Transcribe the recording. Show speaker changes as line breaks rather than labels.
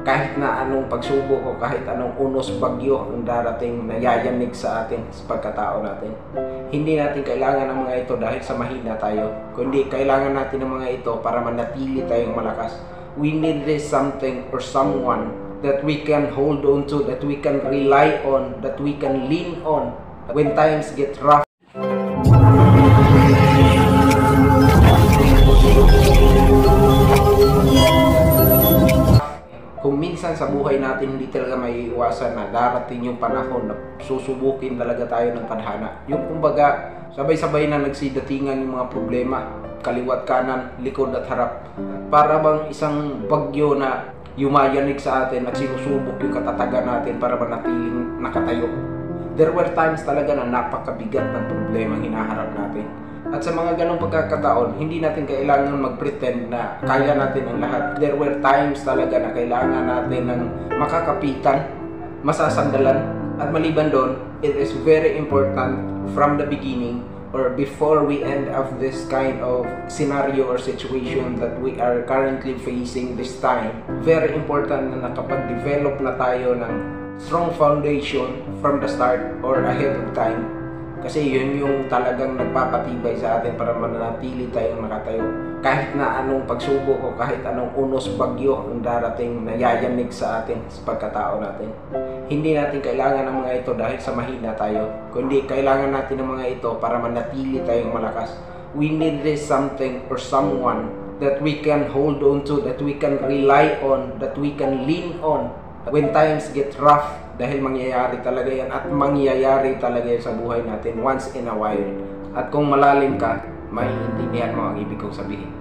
kahit na anong pagsubok o kahit anong unos bagyo ang darating na yayanig sa atin sa pagkatao natin. Hindi natin kailangan ng mga ito dahil sa mahina tayo, kundi kailangan natin ng mga ito para manatili tayong malakas. We need this something or someone that we can hold on to, that we can rely on, that we can lean on when times get rough. Kung minsan sa buhay natin hindi talaga may iwasan na darating yung panahon na susubukin talaga tayo ng tadhana. Yung kumbaga, sabay-sabay na nagsidatingan yung mga problema, kaliwat kanan, likod at harap. Para bang isang bagyo na yumayanig sa atin at sinusubok yung katatagan natin para manatiling nakatayo. There were times talaga na napakabigat ng problema ang hinaharap natin. At sa mga ganong pagkakataon, hindi natin kailangan mag-pretend na kaya natin ang lahat. There were times talaga na kailangan natin ng makakapitan, masasandalan, at maliban doon, it is very important from the beginning or before we end of this kind of scenario or situation that we are currently facing this time. Very important na nakapag-develop na tayo ng strong foundation from the start or ahead of time. Kasi yun yung talagang nagpapatibay sa atin para manatili tayong nakatayo. Kahit na anong pagsubok o kahit anong unos bagyo ang darating na yayanig sa atin sa pagkatao natin. Hindi natin kailangan ng mga ito dahil sa mahina tayo, kundi kailangan natin ng mga ito para manatili tayong malakas. We need this something or someone that we can hold on to, that we can rely on, that we can lean on when times get rough. Dahil mangyayari talaga yan at mangyayari talaga yan sa buhay natin once in a while. At kung malalim ka, maiintindihan mo ang ibig kong sabihin.